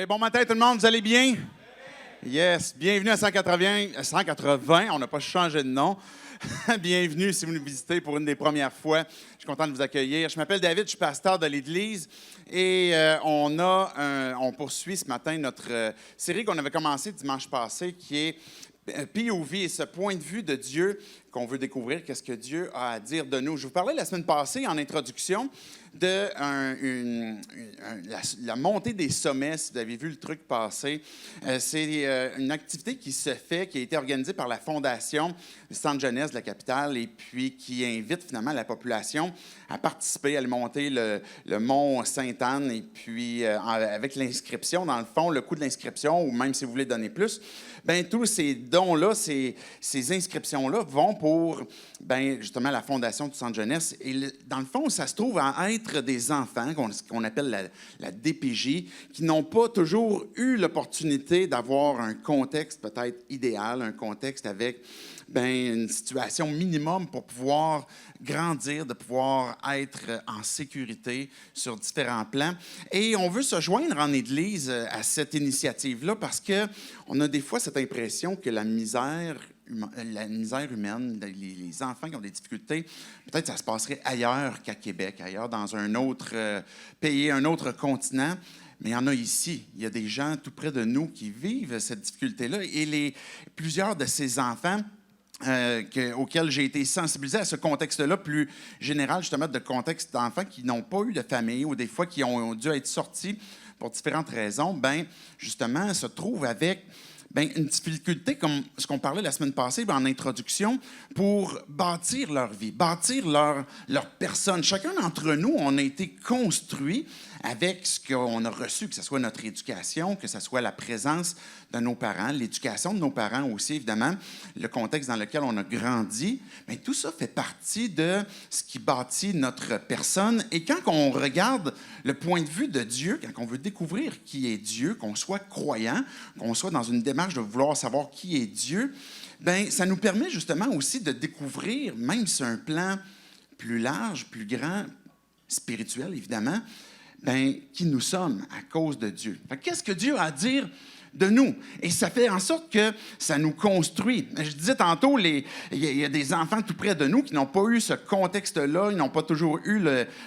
Bon matin tout le monde, vous allez bien? Yes, bienvenue à 180, on n'a pas changé de nom. Bienvenue si vous nous visitez pour une des premières fois. Je suis content de vous accueillir. Je m'appelle David, je suis pasteur de l'Église et on poursuit ce matin notre série qu'on avait commencée dimanche passé qui est POV et ce point de vue de Dieu qu'on veut découvrir, qu'est-ce que Dieu a à dire de nous. Je vous parlais la semaine passée en introduction de la montée des sommets, si vous avez vu le truc passer. C'est une activité qui se fait, qui a été organisée par la Fondation du Centre Jeunesse de la capitale et puis qui invite finalement la population à participer, à monter le mont Sainte-Anne et puis avec l'inscription, dans le fond, le coût de l'inscription ou même si vous voulez donner plus, bien tous ces dons-là, ces inscriptions-là vont pour justement la Fondation du Centre Jeunesse. Et dans le fond, ça se trouve à être des enfants, qu'on appelle la DPJ, qui n'ont pas toujours eu l'opportunité d'avoir un contexte peut-être idéal, un contexte avec une situation minimum pour pouvoir grandir, de pouvoir être en sécurité sur différents plans. Et on veut se joindre en Église à cette initiative-là parce qu'on a des fois cette impression que la misère humaine, les enfants qui ont des difficultés, peut-être ça se passerait ailleurs qu'à Québec, ailleurs dans un autre pays, un autre continent. Mais il y en a ici. Il y a des gens tout près de nous qui vivent cette difficulté-là. Et plusieurs de ces enfants auxquels j'ai été sensibilisé à ce contexte-là plus général, justement, de contexte d'enfants qui n'ont pas eu de famille ou des fois qui ont dû être sortis pour différentes raisons, justement, se trouvent avec une difficulté, comme ce qu'on parlait la semaine passée en introduction, pour bâtir leur vie, bâtir leur personne. Chacun d'entre nous, on a été construit avec ce qu'on a reçu, que ce soit notre éducation, que ce soit la présence de nos parents, l'éducation de nos parents aussi, évidemment, le contexte dans lequel on a grandi. Bien, tout ça fait partie de ce qui bâtit notre personne. Et quand on regarde le point de vue de Dieu, quand on veut découvrir qui est Dieu, qu'on soit croyant, qu'on soit dans une démarche de vouloir savoir qui est Dieu, bien, ça nous permet justement aussi de découvrir, même sur un plan plus large, plus grand, spirituel évidemment, qui nous sommes à cause de Dieu. Qu'est-ce que Dieu a à dire de nous? Et ça fait en sorte que ça nous construit. Je disais tantôt, il y a des enfants tout près de nous qui n'ont pas eu ce contexte-là, ils n'ont pas toujours eu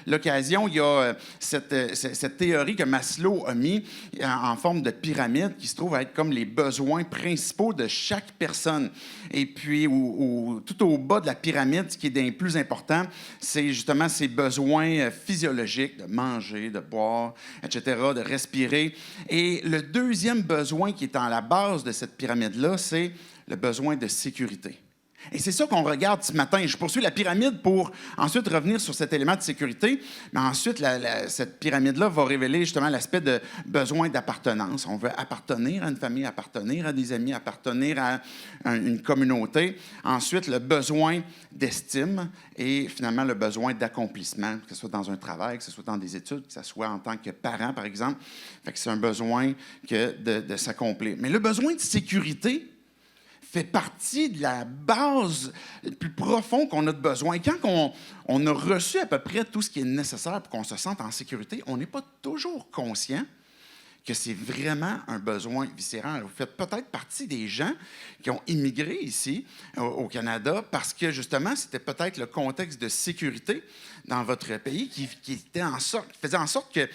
l'occasion. Il y a cette théorie que Maslow a mis en forme de pyramide qui se trouve à être comme les besoins principaux de chaque personne. Et puis, tout au bas de la pyramide, ce qui est des plus importants, c'est justement ces besoins physiologiques, de manger, de boire, etc., de respirer. Et le deuxième besoin qui est à la base de cette pyramide-là, c'est le besoin de sécurité. Et c'est ça qu'on regarde ce matin. Je poursuis la pyramide pour ensuite revenir sur cet élément de sécurité. Mais ensuite, cette pyramide-là va révéler justement l'aspect de besoin d'appartenance. On veut appartenir à une famille, appartenir à des amis, appartenir à une communauté. Ensuite, le besoin d'estime et finalement le besoin d'accomplissement, que ce soit dans un travail, que ce soit dans des études, que ce soit en tant que parent, par exemple. Fait que c'est un besoin de s'accomplir. Mais le besoin de sécurité fait partie de la base le plus profond qu'on a de besoin. Quand on a reçu à peu près tout ce qui est nécessaire pour qu'on se sente en sécurité, on n'est pas toujours conscient que c'est vraiment un besoin viscéral. Vous faites peut-être partie des gens qui ont immigré ici, au Canada, parce que, justement, c'était peut-être le contexte de sécurité dans votre pays qui faisait en sorte que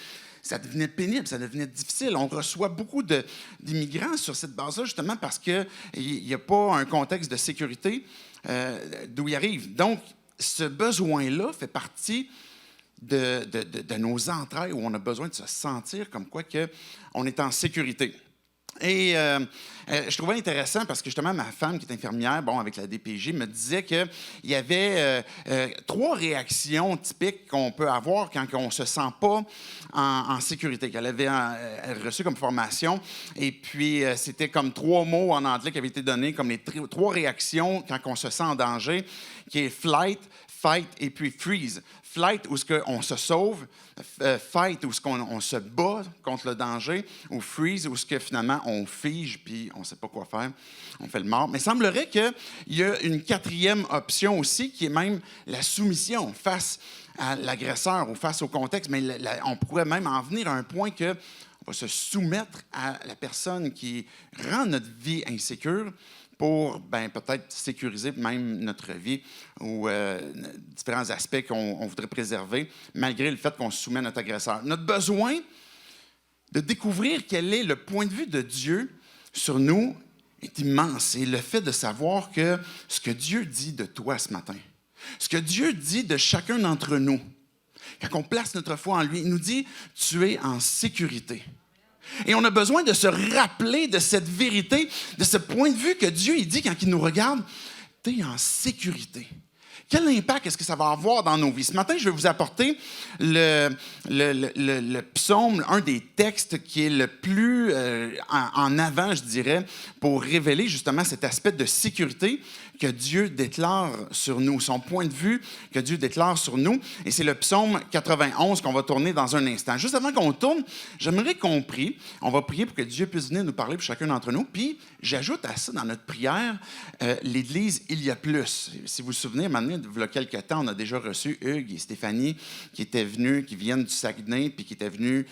ça devenait pénible, ça devenait difficile. On reçoit beaucoup d'immigrants sur cette base-là, justement parce qu'il n'y a pas un contexte de sécurité d'où ils arrivent. Donc, ce besoin-là fait partie de nos entrailles où on a besoin de se sentir comme quoi on est en sécurité. Et je trouvais intéressant parce que justement, ma femme qui est infirmière, avec la DPJ, me disait qu'il y avait 3 réactions typiques qu'on peut avoir quand on ne se sent pas en sécurité, qu'elle avait reçu comme formation. Et puis, c'était comme 3 mots en anglais qui avaient été donnés comme les 3 réactions quand on se sent en danger, qui est flight, fight et puis freeze. Flight, où on se sauve. Fight, où on se bat contre le danger. Ou freeze, où finalement on fige puis on ne sait pas quoi faire. On fait le mort. Mais il semblerait qu'il y a une 4e option aussi, qui est même la soumission face à l'agresseur ou face au contexte. Mais on pourrait même en venir à un point que on va se soumettre à la personne qui rend notre vie insécure pour peut-être sécuriser même notre vie ou différents aspects qu'on voudrait préserver, malgré le fait qu'on se soumet à notre agresseur. Notre besoin de découvrir quel est le point de vue de Dieu sur nous est immense. Et le fait de savoir que ce que Dieu dit de toi ce matin, ce que Dieu dit de chacun d'entre nous, quand on place notre foi en lui, il nous dit « tu es en sécurité ». Et on a besoin de se rappeler de cette vérité, de ce point de vue que Dieu il dit quand il nous regarde, tu es en sécurité. Quel impact est-ce que ça va avoir dans nos vies? Ce matin, je vais vous apporter le psaume, un des textes qui est le plus en avant, je dirais, pour révéler justement cet aspect de sécurité que Dieu déclare sur nous, son point de vue que Dieu déclare sur nous. Et c'est le psaume 91 qu'on va tourner dans un instant. Juste avant qu'on tourne, j'aimerais qu'on prie. On va prier pour que Dieu puisse venir nous parler pour chacun d'entre nous. Puis, j'ajoute à ça, dans notre prière, l'Église Il y a plus. Si vous vous souvenez, maintenant, il y a quelques temps, on a déjà reçu Hugues et Stéphanie qui étaient venus, qui viennent du Saguenay, puis qui étaient venus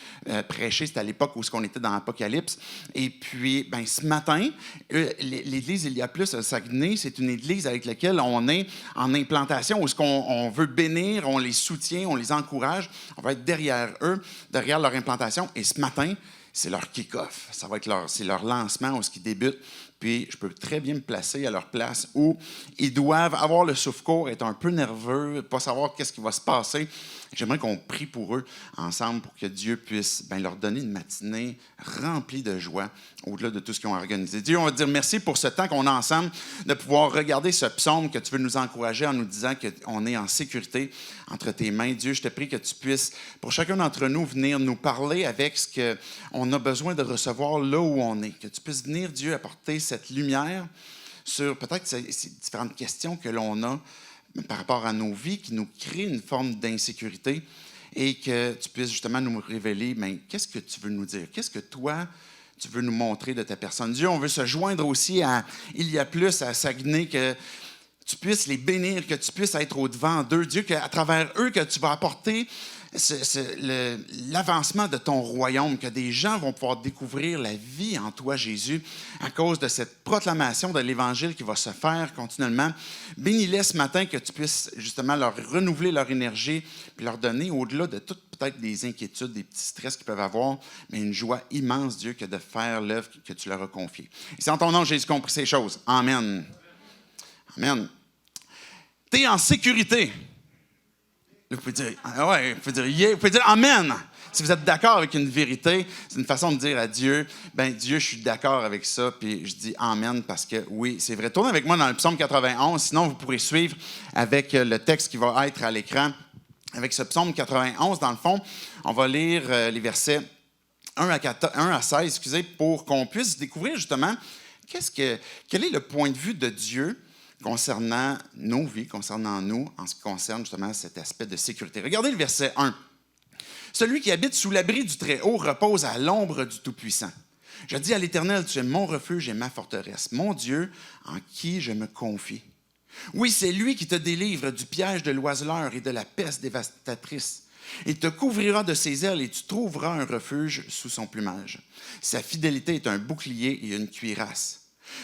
prêcher. C'était à l'époque où on était dans l'Apocalypse. Et puis, ce matin, l'Église Il y a plus au Saguenay, c'est une église avec laquelle on est en implantation, où on veut bénir, on les soutient, on les encourage. On va être derrière eux, derrière leur implantation. Et ce matin, c'est leur kick-off. Ça va être leur lancement, où ils débutent. Puis, je peux très bien me placer à leur place où ils doivent avoir le souffle court, être un peu nerveux, pas savoir qu'est-ce qui va se passer. J'aimerais qu'on prie pour eux ensemble pour que Dieu puisse leur donner une matinée remplie de joie au-delà de tout ce qu'ils ont organisé. Dieu, on va te dire merci pour ce temps qu'on a ensemble, de pouvoir regarder ce psaume que tu veux nous encourager en nous disant qu'on est en sécurité entre tes mains. Dieu, je te prie que tu puisses, pour chacun d'entre nous, venir nous parler avec ce qu'on a besoin de recevoir là où on est. Que tu puisses venir, Dieu, apporter cette lumière sur peut-être ces différentes questions que l'on a par rapport à nos vies, qui nous créent une forme d'insécurité et que tu puisses justement nous révéler, qu'est-ce que tu veux nous dire? Qu'est-ce que toi, tu veux nous montrer de ta personne? Dieu, on veut se joindre aussi à Il y a plus, à Saguenay, que tu puisses les bénir, que tu puisses être au-devant d'eux. Dieu, qu'à travers eux, que tu vas apporter l'avancement de ton royaume, que des gens vont pouvoir découvrir la vie en toi, Jésus, à cause de cette proclamation de l'Évangile qui va se faire continuellement. Bénis-les ce matin, que tu puisses justement leur renouveler leur énergie, puis leur donner, au-delà de toutes peut-être des inquiétudes, des petits stress qu'ils peuvent avoir, mais une joie immense, Dieu, que de faire l'œuvre que tu leur as confiée. Et c'est en ton nom, Jésus, qu'on prie ces choses. Amen. Amen. Tu es en sécurité. Vous pouvez dire, ouais, vous pouvez dire, yeah, vous pouvez dire Amen. Si vous êtes d'accord avec une vérité, c'est une façon de dire à Dieu, Dieu, je suis d'accord avec ça, puis je dis Amen parce que oui, c'est vrai. Tournez avec moi dans le psaume 91, sinon vous pourrez suivre avec le texte qui va être à l'écran. Avec ce psaume 91, dans le fond, on va lire les versets 1 à 16, pour qu'on puisse découvrir justement quel est le point de vue de Dieu concernant nos vies, concernant nous, en ce qui concerne justement cet aspect de sécurité. Regardez le verset 1. « Celui qui habite sous l'abri du Très-Haut repose à l'ombre du Tout-Puissant. Je dis à l'Éternel, tu es mon refuge et ma forteresse, mon Dieu en qui je me confie. Oui, c'est lui qui te délivre du piège de l'oiseleur et de la peste dévastatrice. Il te couvrira de ses ailes et tu trouveras un refuge sous son plumage. Sa fidélité est un bouclier et une cuirasse.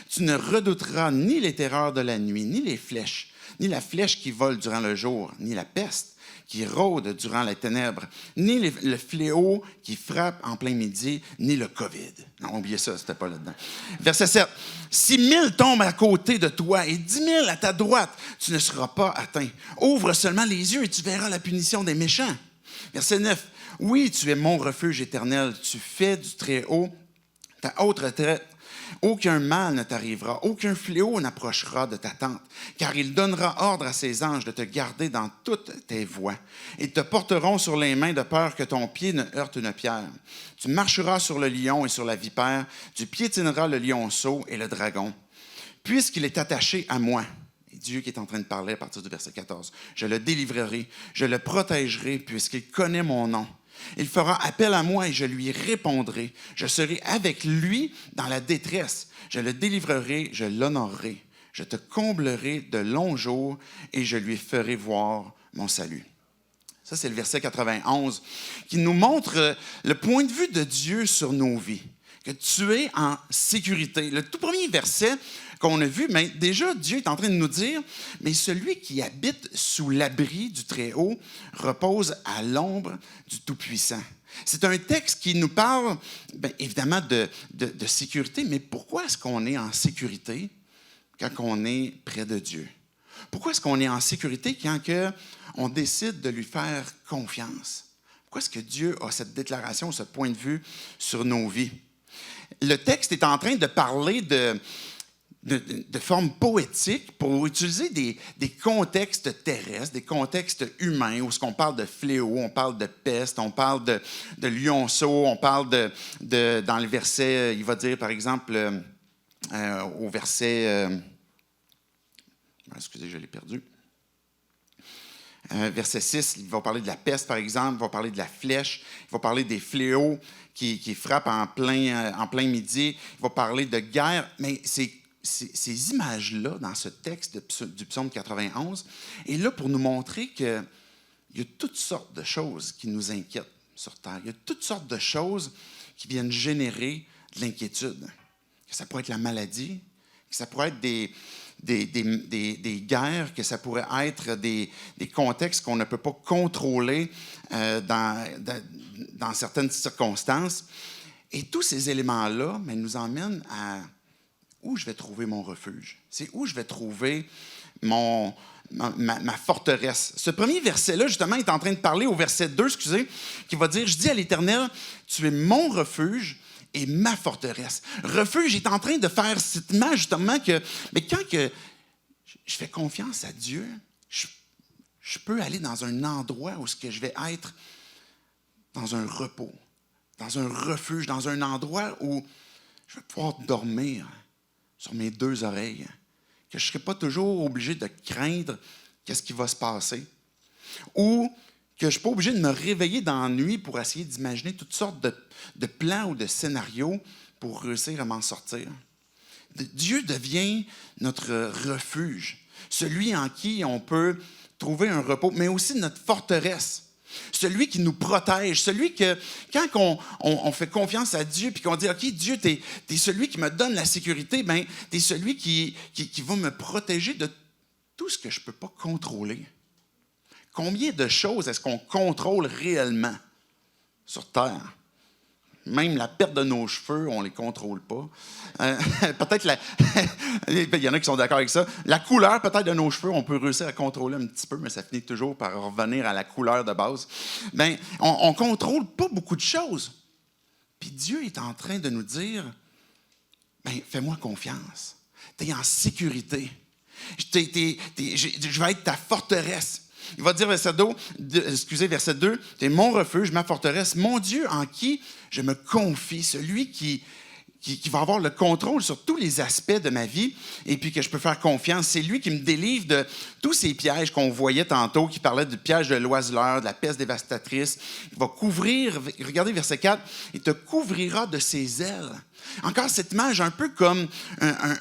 Tu ne redouteras ni les terreurs de la nuit, ni les flèches, ni la flèche qui vole durant le jour, ni la peste qui rôde durant les ténèbres, ni le fléau qui frappe en plein midi, ni le COVID. Non, oubliez ça, c'était pas là-dedans. Verset 7. 6 000 tombent à côté de toi et 10 000 à ta droite, tu ne seras pas atteint. Ouvre seulement les yeux et tu verras la punition des méchants. Verset 9. Oui, tu es mon refuge éternel, tu fais du Très-Haut ta haute retraite. Aucun mal ne t'arrivera, aucun fléau n'approchera de ta tente, car il donnera ordre à ses anges de te garder dans toutes tes voies. Ils te porteront sur les mains de peur que ton pied ne heurte une pierre. Tu marcheras sur le lion et sur la vipère, tu piétineras le lionceau et le dragon. Puisqu'il est attaché à moi, et Dieu qui est en train de parler à partir du verset 14, je le délivrerai, je le protégerai, puisqu'il connaît mon nom. Il fera appel à moi et je lui répondrai. Je serai avec lui dans la détresse. Je le délivrerai, je l'honorerai. Je te comblerai de longs jours et je lui ferai voir mon salut. Ça, c'est le verset 91, qui nous montre le point de vue de Dieu sur nos vies, que tu es en sécurité. Le tout premier verset qu'on a vu, mais déjà, Dieu est en train de nous dire, mais celui qui habite sous l'abri du Très-Haut repose à l'ombre du Tout-Puissant. C'est un texte qui nous parle, bien, évidemment, de sécurité, mais pourquoi est-ce qu'on est en sécurité quand on est près de Dieu? Pourquoi est-ce qu'on est en sécurité quand on décide de lui faire confiance? Pourquoi est-ce que Dieu a cette déclaration, ce point de vue sur nos vies? Le texte est en train de parler de forme poétique pour utiliser des contextes terrestres, des contextes humains, où on parle de fléau, on parle de peste, on parle de lionceau, on parle dans le verset, il va dire par exemple, au verset, excusez, je l'ai perdu. Verset 6, il va parler de la peste, par exemple, il va parler de la flèche, il va parler des fléaux qui frappent en plein midi, il va parler de guerre, mais ces images-là, dans ce texte du psaume 91, est là pour nous montrer qu'il y a toutes sortes de choses qui nous inquiètent sur Terre. Il y a toutes sortes de choses qui viennent générer de l'inquiétude. Que ça pourrait être la maladie, que ça pourrait être des guerres, que ça pourrait être des contextes qu'on ne peut pas contrôler dans certaines circonstances. Et tous ces éléments-là nous emmènent à où je vais trouver mon refuge. C'est où je vais trouver ma forteresse. Ce premier verset-là, justement, est en train de parler au verset 2, qui va dire « Je dis à l'Éternel, tu es mon refuge et ma forteresse. » Refuge est en train de faire cette image, justement, mais quand je fais confiance à Dieu, je peux aller dans un endroit où je vais être dans un repos, dans un refuge, dans un endroit où je vais pouvoir dormir sur mes deux oreilles, que je ne serai pas toujours obligé de craindre qu'est-ce qui va se passer, ou que je ne suis pas obligé de me réveiller dans la nuit pour essayer d'imaginer toutes sortes de plans ou de scénarios pour réussir à m'en sortir. Dieu devient notre refuge, celui en qui on peut trouver un repos, mais aussi notre forteresse. Celui qui nous protège, celui que, quand on fait confiance à Dieu puis qu'on dit « OK, Dieu, t'es celui qui me donne la sécurité, bien, t'es celui qui va me protéger de tout ce que je ne peux pas contrôler. » Combien de choses est-ce qu'on contrôle réellement sur Terre? Même la perte de nos cheveux, on ne les contrôle pas. Peut-être, il y en a qui sont d'accord avec ça. La couleur, peut-être, de nos cheveux, on peut réussir à contrôler un petit peu, mais ça finit toujours par revenir à la couleur de base. Bien, on ne contrôle pas beaucoup de choses. Puis Dieu est en train de nous dire, bien, fais-moi confiance. Tu es en sécurité. Je vais être ta forteresse. Il va dire, verset 2, « Tu es mon refuge, ma forteresse, mon Dieu en qui je me confie, celui qui va avoir le contrôle sur tous les aspects de ma vie et puis que je peux faire confiance. C'est lui qui me délivre de tous ces pièges qu'on voyait tantôt, qui parlaient du piège de l'oiseleur, de la peste dévastatrice. Il va couvrir, regardez verset 4, « Il te couvrira de ses ailes. » Encore cette image un peu comme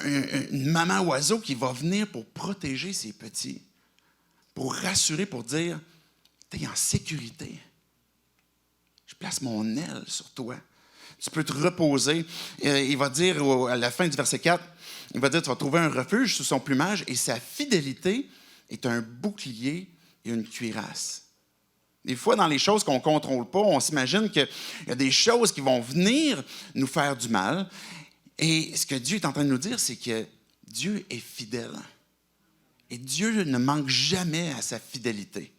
une maman oiseau qui va venir pour protéger ses petits, pour rassurer, pour dire, tu es en sécurité. Je place mon aile sur toi. Tu peux te reposer. Il va dire à la fin du verset 4, il va dire, tu vas trouver un refuge sous son plumage et sa fidélité est un bouclier et une cuirasse. Des fois, dans les choses qu'on ne contrôle pas, on s'imagine qu'il y a des choses qui vont venir nous faire du mal. Et ce que Dieu est en train de nous dire, c'est que Dieu est fidèle. Et Dieu ne manque jamais à sa fidélité.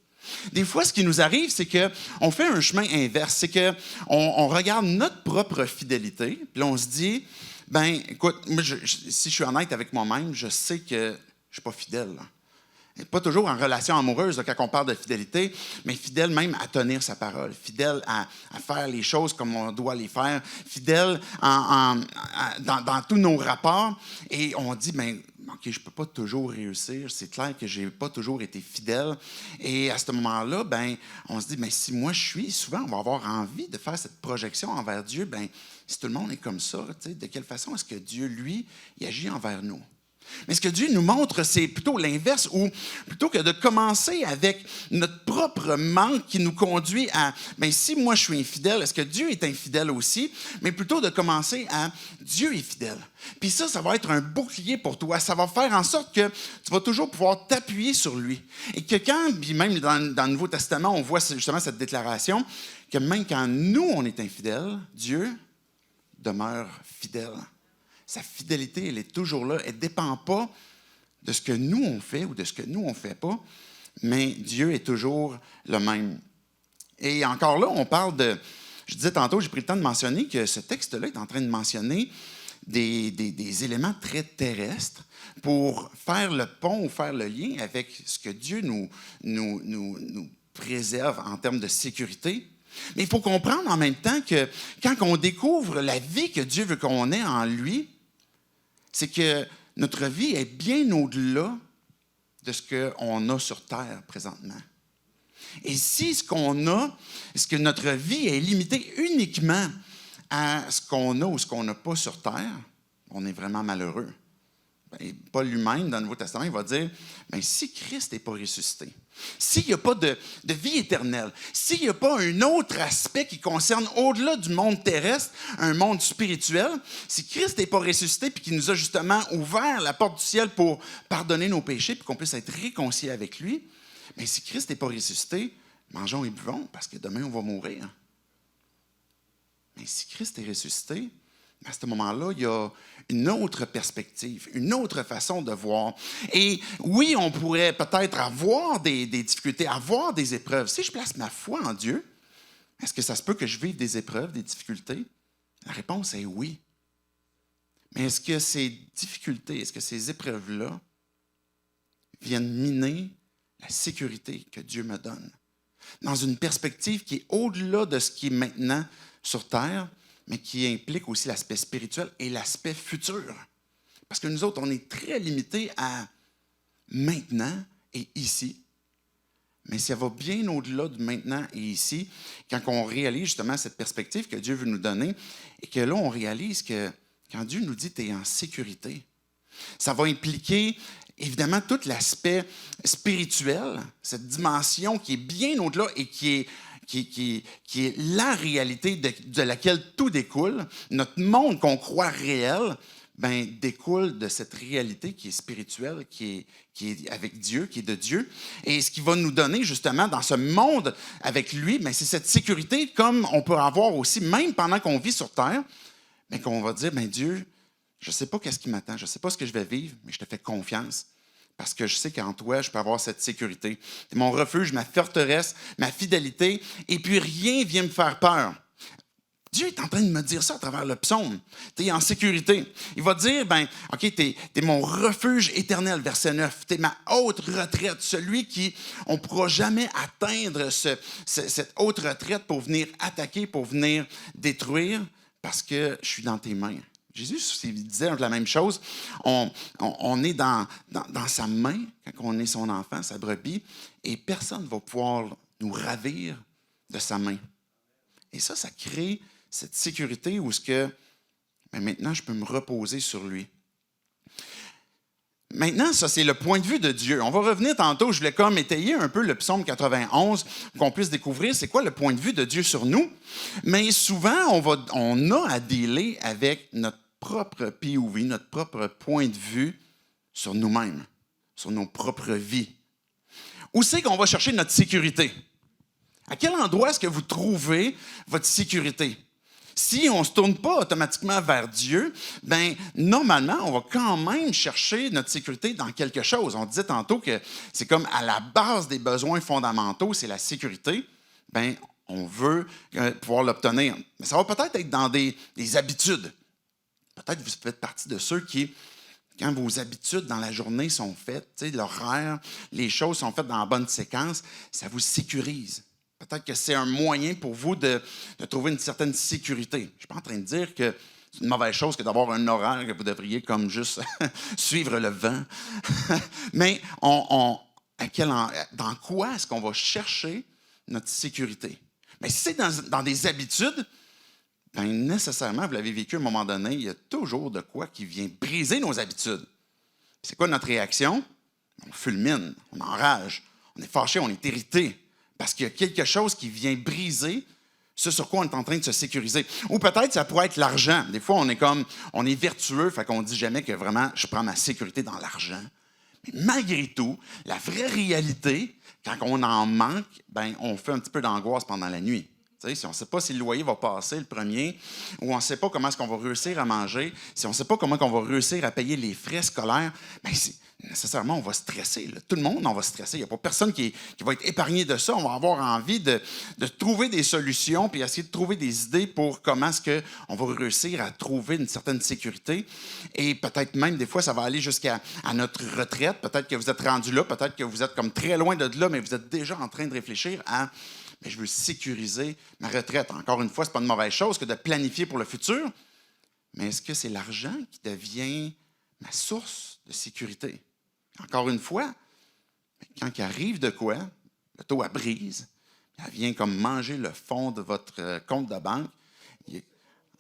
Des fois, ce qui nous arrive, c'est qu'on fait un chemin inverse. C'est qu'on regarde notre propre fidélité, puis là, on se dit, ben, écoute, moi, si je suis honnête avec moi-même, je sais que je ne suis pas fidèle. Pas toujours en relation amoureuse, là, quand on parle de fidélité, mais fidèle même à tenir sa parole, fidèle à faire les choses comme on doit les faire, fidèle dans tous nos rapports. Et on dit, ben, OK, je ne peux pas toujours réussir. C'est clair que je n'ai pas toujours été fidèle. Et à ce moment-là, ben, on se dit, ben, si moi je suis, souvent, on va avoir envie de faire cette projection envers Dieu. Ben, si tout le monde est comme ça, de quelle façon est-ce que Dieu, lui, il agit envers nous? Mais ce que Dieu nous montre, c'est plutôt l'inverse, où plutôt que de commencer avec notre propre manque qui nous conduit à, bien, si moi je suis infidèle, est-ce que Dieu est infidèle aussi? Mais plutôt de commencer à, Dieu est fidèle. Puis ça va être un bouclier pour toi. Ça va faire en sorte que tu vas toujours pouvoir t'appuyer sur lui. Et que quand, puis même dans le Nouveau Testament, on voit justement cette déclaration, que même quand nous, on est infidèles, Dieu demeure fidèle. Sa fidélité, elle est toujours là. Elle ne dépend pas de ce que nous, on fait ou de ce que nous, on ne fait pas, mais Dieu est toujours le même. Et encore là, on parle de... Je disais tantôt, j'ai pris le temps de mentionner que ce texte-là est en train de mentionner des éléments très terrestres pour faire le pont ou faire le lien avec ce que Dieu nous préserve en termes de sécurité. Mais il faut comprendre en même temps que quand on découvre la vie que Dieu veut qu'on ait en lui, c'est que notre vie est bien au-delà de ce qu'on a sur Terre présentement. Et si ce qu'on a, est-ce que notre vie est limitée uniquement à ce qu'on a ou ce qu'on n'a pas sur Terre, on est vraiment malheureux. Et Paul lui-même, dans le Nouveau Testament, il va dire, bien, si Christ n'est pas ressuscité, s'il n'y a pas de vie éternelle, s'il n'y a pas un autre aspect qui concerne au-delà du monde terrestre, un monde spirituel, si Christ n'est pas ressuscité puis qu'il nous a justement ouvert la porte du ciel pour pardonner nos péchés puis qu'on puisse être réconciliés avec lui, bien, si Christ n'est pas ressuscité, mangeons et buvons parce que demain on va mourir. Mais si Christ est ressuscité, à ce moment-là, il y a une autre perspective, une autre façon de voir. Et oui, on pourrait peut-être avoir des difficultés, avoir des épreuves. Si je place ma foi en Dieu, est-ce que ça se peut que je vive des épreuves, des difficultés? La réponse est oui. Mais est-ce que ces difficultés, est-ce que ces épreuves-là viennent miner la sécurité que Dieu me donne? Dans une perspective qui est au-delà de ce qui est maintenant sur Terre, mais qui implique aussi l'aspect spirituel et l'aspect futur. Parce que nous autres, on est très limités à maintenant et ici. Mais ça va bien au-delà de maintenant et ici, quand on réalise justement cette perspective que Dieu veut nous donner, et que là, on réalise que quand Dieu nous dit « tu es en sécurité », ça va impliquer évidemment tout l'aspect spirituel, cette dimension qui est bien au-delà et qui est la réalité de laquelle tout découle. Notre monde qu'on croit réel, ben, découle de cette réalité qui est spirituelle, qui est avec Dieu, qui est de Dieu. Et ce qu'il va nous donner justement dans ce monde avec lui, ben, c'est cette sécurité comme on peut avoir aussi, même pendant qu'on vit sur Terre, ben, qu'on va dire, ben, Dieu, je ne sais pas qu'est-ce qui m'attend, je ne sais pas ce que je vais vivre, mais je te fais confiance. Parce que je sais qu'en toi, je peux avoir cette sécurité. C'est mon refuge, ma forteresse, ma fidélité, et puis rien vient me faire peur. Dieu est en train de me dire ça à travers le psaume. Tu es en sécurité. Il va dire, ben, OK, tu es mon refuge éternel, verset 9. Tu es ma haute retraite, celui qui, on ne pourra jamais atteindre cette haute retraite pour venir attaquer, pour venir détruire, parce que je suis dans tes mains. Jésus il disait la même chose. On est dans sa main quand on est son enfant, sa brebis, et personne ne va pouvoir nous ravir de sa main. Et ça crée cette sécurité où maintenant, je peux me reposer sur lui. Maintenant, ça, c'est le point de vue de Dieu. On va revenir tantôt, je voulais comme étayer un peu le psaume 91 pour qu'on puisse découvrir c'est quoi le point de vue de Dieu sur nous. Mais souvent, on a à dealer avec notre propre POV, notre propre point de vue sur nous-mêmes, sur nos propres vies. Où c'est qu'on va chercher notre sécurité? À quel endroit est-ce que vous trouvez votre sécurité? Si on ne se tourne pas automatiquement vers Dieu, bien, normalement, on va quand même chercher notre sécurité dans quelque chose. On disait tantôt que c'est comme à la base des besoins fondamentaux, c'est la sécurité. Bien, on veut pouvoir l'obtenir. Mais ça va peut-être être dans des habitudes. Peut-être que vous faites partie de ceux qui, quand vos habitudes dans la journée sont faites, l'horaire, les choses sont faites dans la bonne séquence, ça vous sécurise. Peut-être que c'est un moyen pour vous de trouver une certaine sécurité. Je ne suis pas en train de dire que c'est une mauvaise chose que d'avoir un horaire que vous devriez comme juste suivre le vent. Mais dans quoi est-ce qu'on va chercher notre sécurité? Mais si c'est dans des habitudes, bien, nécessairement, vous l'avez vécu à un moment donné, il y a toujours de quoi qui vient briser nos habitudes. C'est quoi notre réaction? On fulmine, on enrage, on est fâché, on est irrité parce qu'il y a quelque chose qui vient briser ce sur quoi on est en train de se sécuriser. Ou peut-être ça pourrait être l'argent. Des fois, on est vertueux, fait qu'on ne dit jamais que vraiment je prends ma sécurité dans l'argent. Mais malgré tout, la vraie réalité, quand on en manque, ben, on fait un petit peu d'angoisse pendant la nuit. Si on ne sait pas si le loyer va passer le premier, ou on ne sait pas comment est-ce qu'on va réussir à manger, si on ne sait pas comment on va réussir à payer les frais scolaires, bien, nécessairement, on va stresser. Là. Tout le monde, on va stresser. Il n'y a pas personne qui va être épargné de ça. On va avoir envie de trouver des solutions puis essayer de trouver des idées pour comment est-ce qu'on va réussir à trouver une certaine sécurité. Et peut-être même, des fois, ça va aller jusqu'à notre retraite. Peut-être que vous êtes rendu là, peut-être que vous êtes comme très loin de là, mais vous êtes déjà en train de réfléchir à mais je veux sécuriser ma retraite. Encore une fois, ce n'est pas une mauvaise chose que de planifier pour le futur, mais est-ce que c'est l'argent qui devient ma source de sécurité? Encore une fois, quand il arrive de quoi, le taux à brise, elle vient comme manger le fond de votre compte de banque.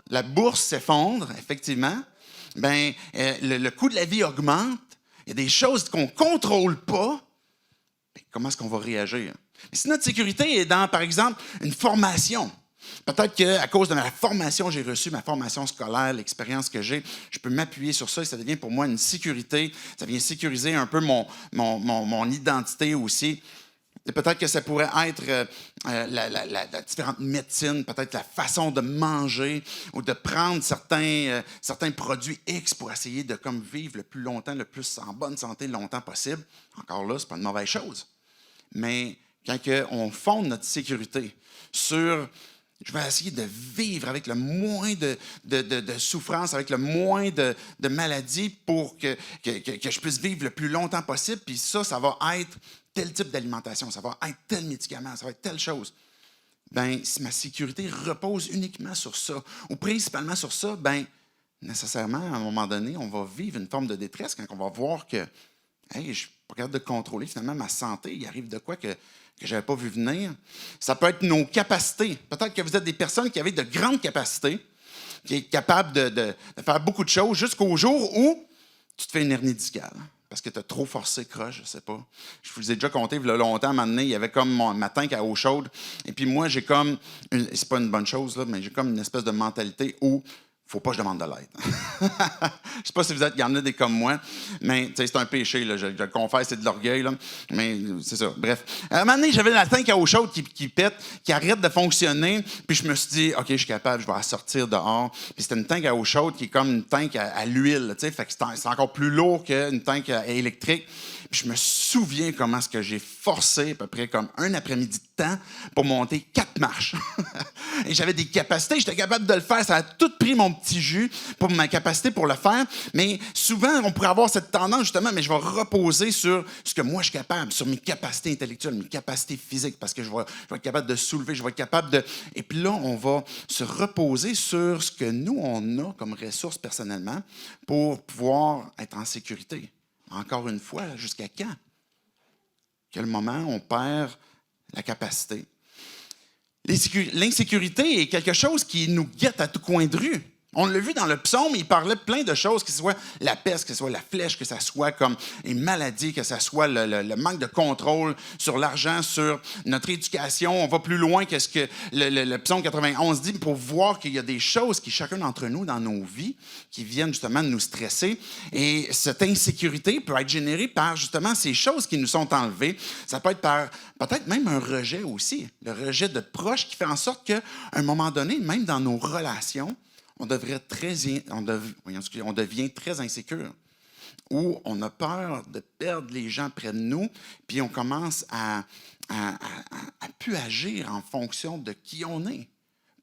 La bourse s'effondre, effectivement. Bien, le coût de la vie augmente. Il y a des choses qu'on ne contrôle pas. Bien, comment est-ce qu'on va réagir? Mais si notre sécurité est dans, par exemple, une formation, peut-être qu'à cause de la formation que j'ai reçue, ma formation scolaire, l'expérience que j'ai, je peux m'appuyer sur ça et ça devient pour moi une sécurité. Ça vient sécuriser un peu mon identité aussi. Et peut-être que ça pourrait être la différente médecine, peut-être la façon de manger ou de prendre certains produits X pour essayer de comme, vivre le plus longtemps, le plus en bonne santé le longtemps possible. Encore là, ce n'est pas une mauvaise chose. Mais quand on fonde notre sécurité sur je vais essayer de vivre avec le moins de souffrance, avec le moins de maladies pour que je puisse vivre le plus longtemps possible. Puis ça va être tel type d'alimentation, ça va être tel médicament, ça va être telle chose. Bien, si ma sécurité repose uniquement sur ça, ou principalement sur ça, bien, nécessairement, à un moment donné, on va vivre une forme de détresse quand on va voir que hey, je ne suis pas capable de contrôler finalement ma santé. Il arrive de quoi que je n'avais pas vu venir. Ça peut être nos capacités. Peut-être que vous êtes des personnes qui avaient de grandes capacités, qui sont capables de faire beaucoup de choses jusqu'au jour où tu te fais une hernie discale. Parce que tu as trop forcé croche, je ne sais pas. Je vous ai déjà compté, il y a longtemps, à un moment donné, il y avait comme ma tank à eau chaude. Et puis moi, j'ai comme, c'est pas une bonne chose, là, mais j'ai comme une espèce de mentalité où il ne faut pas que je demande de l'aide. Je ne sais pas si il y en a des comme moi, mais c'est un péché, là, je le confesse, c'est de l'orgueil, là, mais c'est ça. Bref. À un moment donné, j'avais la tank à eau chaude qui pète, qui arrête de fonctionner, puis je me suis dit, OK, je suis capable, je vais la sortir dehors. Puis c'était une tank à eau chaude qui est comme une tank à l'huile, fait que c'est encore plus lourd qu'une tank électrique. Puis je me souviens comment est-ce que j'ai forcé à peu près comme un après-midi de temps pour monter 4 marches. Et j'avais des capacités, j'étais capable de le faire. Ça a tout pris mon petit jus pour ma capacité pour le faire. Mais souvent, on pourrait avoir cette tendance justement, mais je vais reposer sur ce que moi je suis capable, sur mes capacités intellectuelles, mes capacités physiques, parce que je vais être capable de soulever, je vais être capable de... Et puis là, on va se reposer sur ce que nous, on a comme ressources personnellement pour pouvoir être en sécurité. Encore une fois, jusqu'à quand? Quel moment on perd la capacité? L'insécurité est quelque chose qui nous guette à tout coin de rue. On l'a vu dans le psaume, il parlait plein de choses, que ce soit la peste, que ce soit la flèche, que ce soit comme une maladie, que ce soit le manque de contrôle sur l'argent, sur notre éducation. On va plus loin que ce que le psaume 91 dit pour voir qu'il y a des choses qui, chacun d'entre nous, dans nos vies, qui viennent justement de nous stresser. Et cette insécurité peut être générée par justement ces choses qui nous sont enlevées. Ça peut être par peut-être même un rejet aussi, le rejet de proches qui fait en sorte qu'à un moment donné, même dans nos relations, on devient très insécure, où on a peur de perdre les gens près de nous, puis on commence à plus agir en fonction de qui on est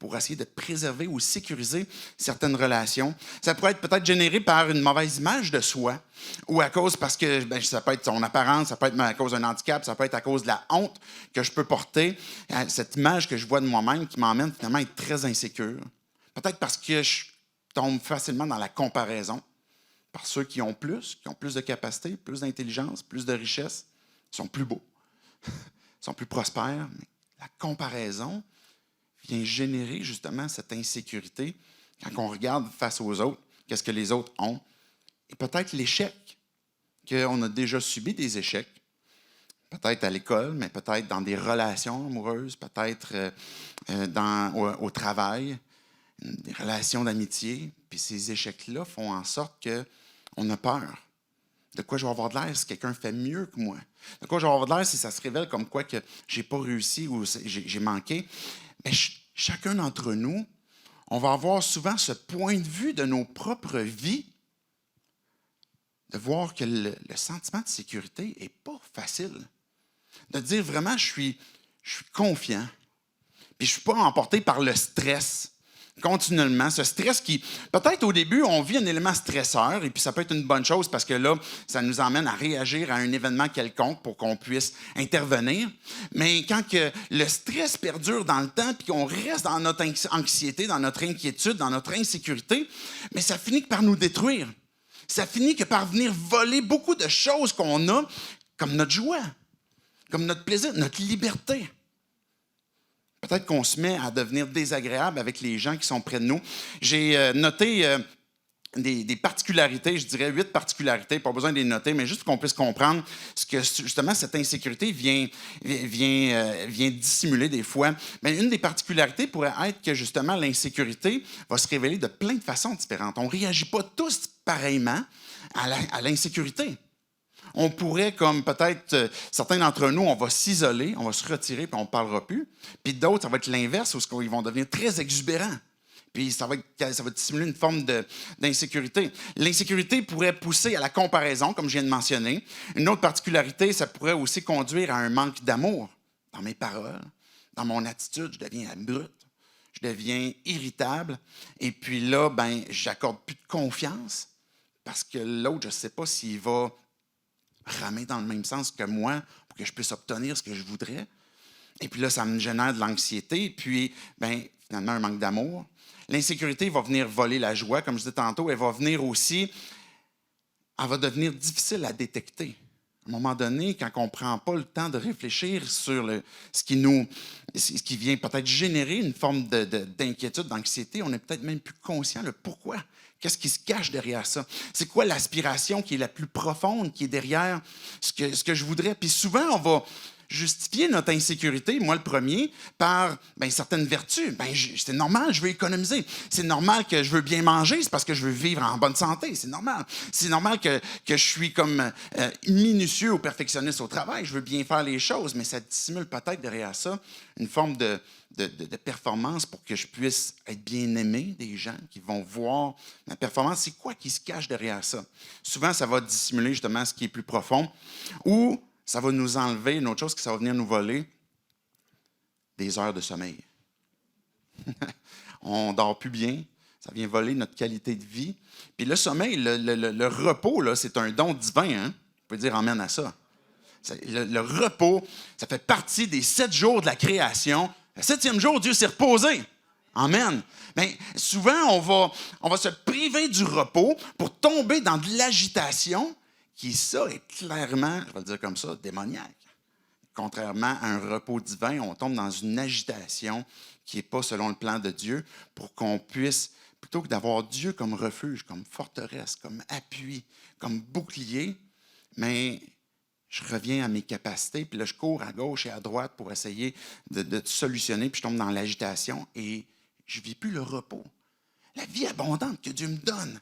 pour essayer de préserver ou sécuriser certaines relations. Ça pourrait être peut-être généré par une mauvaise image de soi, ou à cause, parce que ça peut être son apparence, ça peut être à cause d'un handicap, ça peut être à cause de la honte que je peux porter, cette image que je vois de moi-même qui m'emmène finalement à être très insécure. Peut-être parce que je tombe facilement dans la comparaison par ceux qui ont plus de capacité, plus d'intelligence, plus de richesse, sont plus beaux, sont plus prospères. Mais la comparaison vient générer justement cette insécurité quand on regarde face aux autres, qu'est-ce que les autres ont. Et peut-être l'échec qu'on a déjà subi des échecs, peut-être à l'école, mais peut-être dans des relations amoureuses, peut-être au travail, des relations d'amitié. Puis ces échecs-là font en sorte qu'on a peur. De quoi je vais avoir de l'air si quelqu'un fait mieux que moi? De quoi je vais avoir de l'air si ça se révèle comme quoi que je n'ai pas réussi ou j'ai manqué? Mais chacun d'entre nous, on va avoir souvent ce point de vue de nos propres vies, de voir que le sentiment de sécurité n'est pas facile. De dire vraiment, je suis confiant, puis je ne suis pas emporté par le stress continuellement. Ce stress qui, peut-être au début, on vit un élément stresseur, et puis ça peut être une bonne chose parce que là, ça nous emmène à réagir à un événement quelconque pour qu'on puisse intervenir. Mais quand que le stress perdure dans le temps, puis qu'on reste dans notre anxiété, dans notre inquiétude, dans notre insécurité, mais ça finit par nous détruire. Ça finit que par venir voler beaucoup de choses qu'on a, comme notre joie, comme notre plaisir, notre liberté. Peut-être qu'on se met à devenir désagréable avec les gens qui sont près de nous. J'ai noté des particularités, je dirais 8 particularités, pas besoin de les noter, mais juste pour qu'on puisse comprendre ce que justement cette insécurité vient dissimuler des fois. Mais une des particularités pourrait être que justement l'insécurité va se révéler de plein de façons différentes. On ne réagit pas tous pareillement à l'insécurité. On pourrait, comme peut-être certains d'entre nous, on va s'isoler, on va se retirer, puis on ne parlera plus. Puis d'autres, ça va être l'inverse, où ils vont devenir très exubérants. Puis ça va dissimuler une forme d'insécurité. L'insécurité pourrait pousser à la comparaison, comme je viens de mentionner. Une autre particularité, ça pourrait aussi conduire à un manque d'amour dans mes paroles, dans mon attitude. Je deviens brute, je deviens irritable. Et puis là, j'accorde plus de confiance parce que l'autre, je ne sais pas s'il va ramer dans le même sens que moi pour que je puisse obtenir ce que je voudrais. Et puis là, ça me génère de l'anxiété. Puis, finalement, un manque d'amour. L'insécurité va venir voler la joie, comme je disais tantôt. Elle va venir aussi, elle va devenir difficile à détecter. À un moment donné, quand on ne prend pas le temps de réfléchir sur ce qui vient peut-être générer une forme d'inquiétude, d'anxiété, on n'est peut-être même plus conscient de pourquoi. Qu'est-ce qui se cache derrière ça? C'est quoi l'aspiration qui est la plus profonde, qui est derrière ce que je voudrais? Puis souvent, on va justifier notre insécurité, moi le premier, par certaines vertus. C'est normal, je veux économiser. C'est normal que je veux bien manger, c'est parce que je veux vivre en bonne santé. C'est normal. C'est normal que je suis comme minutieux ou perfectionniste au travail. Je veux bien faire les choses, mais ça dissimule peut-être derrière ça une forme de performance pour que je puisse être bien aimé des gens qui vont voir ma performance. C'est quoi qui se cache derrière ça? Souvent, ça va dissimuler justement ce qui est plus profond ou ça va nous enlever une autre chose, que ça va venir nous voler des heures de sommeil. On ne dort plus bien, ça vient voler notre qualité de vie. Puis le sommeil, le repos, là, c'est un don divin. Hein? Vous pouvez dire amen à ça. Le repos, ça fait partie des 7 jours de la création. Le 7e jour, Dieu s'est reposé. Amen. Souvent, on va se priver du repos pour tomber dans de l'agitation qui, ça, est clairement, je vais le dire comme ça, démoniaque. Contrairement à un repos divin, on tombe dans une agitation qui n'est pas selon le plan de Dieu pour qu'on puisse, plutôt que d'avoir Dieu comme refuge, comme forteresse, comme appui, comme bouclier, mais je reviens à mes capacités, puis là, je cours à gauche et à droite pour essayer de solutionner, puis je tombe dans l'agitation et je ne vis plus le repos. La vie abondante que Dieu me donne,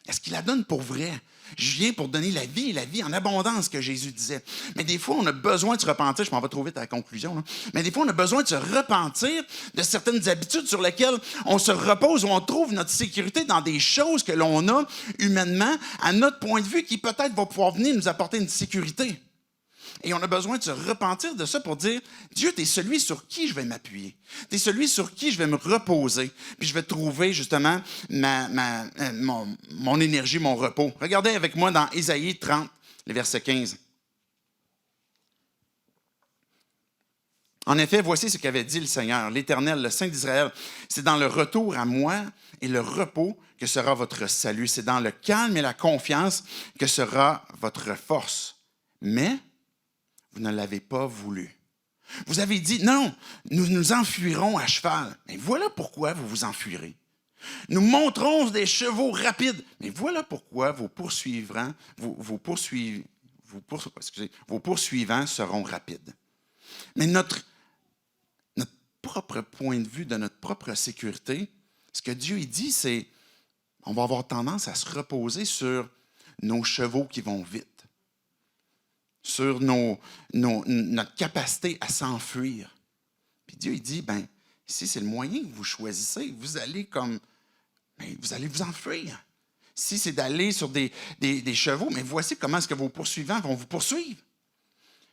est-ce qu'il la donne pour vrai? Je viens pour donner la vie et la vie en abondance, que Jésus disait. Mais des fois, on a besoin de se repentir. Je m'en vais trop vite à la conclusion. Là. Mais des fois, on a besoin de se repentir de certaines habitudes sur lesquelles on se repose ou on trouve notre sécurité dans des choses que l'on a humainement, à notre point de vue, qui peut-être va pouvoir venir nous apporter une sécurité. Et on a besoin de se repentir de ça pour dire, Dieu, tu es celui sur qui je vais m'appuyer. Tu es celui sur qui je vais me reposer. Puis je vais trouver justement mon énergie, mon repos. Regardez avec moi dans Ésaïe 30, le verset 15. En effet, voici ce qu'avait dit le Seigneur, l'Éternel, le Saint d'Israël. C'est dans le retour à moi et le repos que sera votre salut. C'est dans le calme et la confiance que sera votre force. Mais vous ne l'avez pas voulu. Vous avez dit, non, nous nous enfuirons à cheval. Mais voilà pourquoi vous vous enfuirez. Nous montrons des chevaux rapides. Mais voilà pourquoi vos poursuivants, vos poursuivants seront rapides. Mais notre propre point de vue de notre propre sécurité, ce que Dieu dit, c'est on va avoir tendance à se reposer sur nos chevaux qui vont vite, sur notre capacité à s'enfuir. Puis Dieu, il dit, ben, si c'est le moyen que vous choisissez, vous allez vous allez vous enfuir. Si c'est d'aller sur des chevaux, mais voici comment est-ce que vos poursuivants vont vous poursuivre.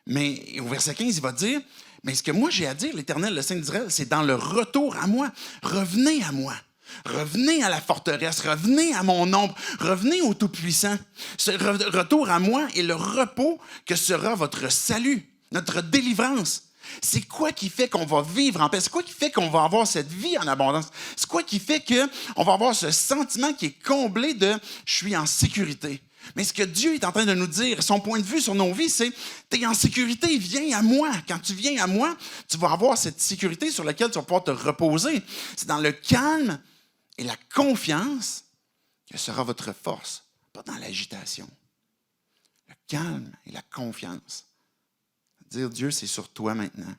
Mais au verset 15, il va dire, mais ce que moi j'ai à dire, l'Éternel, le Saint d'Israël, c'est dans le retour à moi. Revenez à moi. Revenez à la forteresse, revenez à mon ombre, revenez au Tout-Puissant. Ce retour à moi est le repos que sera votre salut, notre délivrance. C'est quoi qui fait qu'on va vivre en paix? C'est quoi qui fait qu'on va avoir cette vie en abondance? C'est quoi qui fait qu'on va avoir ce sentiment qui est comblé de « je suis en sécurité ». Mais ce que Dieu est en train de nous dire, son point de vue sur nos vies, c'est « tu es en sécurité, viens à moi ». Quand tu viens à moi, tu vas avoir cette sécurité sur laquelle tu vas pouvoir te reposer. C'est dans le calme et la confiance que sera votre force, pas dans l'agitation. Le calme et la confiance. Dire Dieu, c'est sur toi maintenant.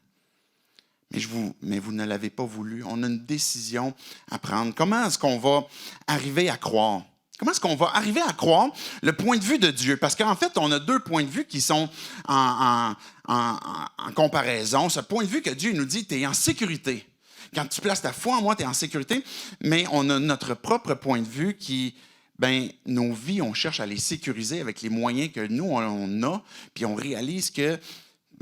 Mais vous ne l'avez pas voulu. On a une décision à prendre. Comment est-ce qu'on va arriver à croire? Comment est-ce qu'on va arriver à croire le point de vue de Dieu? Parce qu'en fait, on a deux points de vue qui sont en comparaison. Ce point de vue que Dieu nous dit, tu es en sécurité. Quand tu places ta foi en moi, tu es en sécurité. Mais on a notre propre point de vue qui, nos vies, on cherche à les sécuriser avec les moyens que nous, on a. Puis on réalise que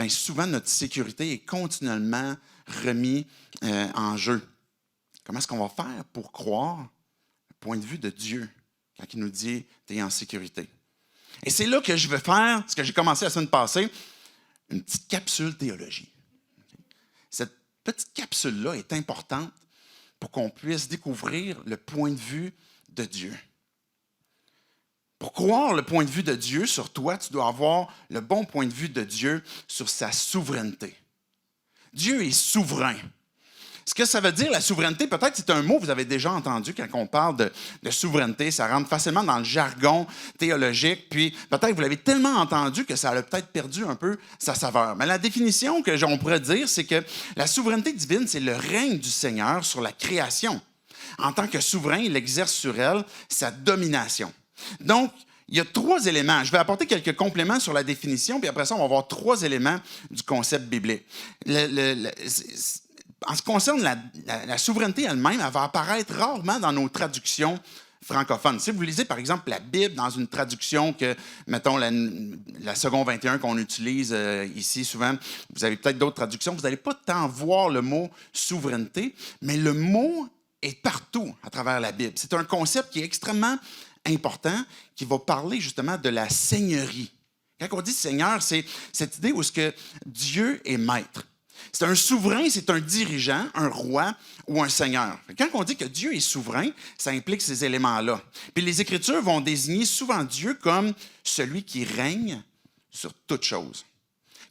souvent, notre sécurité est continuellement remise en jeu. Comment est-ce qu'on va faire pour croire le point de vue de Dieu quand il nous dit « tu es en sécurité ». Et c'est là que je veux faire, ce que j'ai commencé la semaine passée, une petite capsule théologie. Cette petite capsule-là est importante pour qu'on puisse découvrir le point de vue de Dieu. Pour croire le point de vue de Dieu sur toi, tu dois avoir le bon point de vue de Dieu sur sa souveraineté. Dieu est souverain. Ce que ça veut dire, la souveraineté, peut-être c'est un mot que vous avez déjà entendu quand on parle de souveraineté. Ça rentre facilement dans le jargon théologique. Puis peut-être que vous l'avez tellement entendu que ça a peut-être perdu un peu sa saveur. Mais la définition que on pourrait dire, c'est que la souveraineté divine, c'est le règne du Seigneur sur la création. En tant que souverain, il exerce sur elle sa domination. Donc, il y a trois éléments. Je vais apporter quelques compléments sur la définition, puis après ça, on va voir trois éléments du concept biblique. En ce qui concerne la souveraineté elle-même, elle va apparaître rarement dans nos traductions francophones. Si vous lisez, par exemple, la Bible dans une traduction que, mettons, la seconde 21 qu'on utilise ici souvent, vous avez peut-être d'autres traductions, vous n'allez pas tant voir le mot souveraineté, mais le mot est partout à travers la Bible. C'est un concept qui est extrêmement important, qui va parler justement de la seigneurie. Quand on dit Seigneur, c'est cette idée où ce que Dieu est maître. C'est un souverain, c'est un dirigeant, un roi ou un seigneur. Quand on dit que Dieu est souverain, ça implique ces éléments-là. Puis les Écritures vont désigner souvent Dieu comme celui qui règne sur toute chose.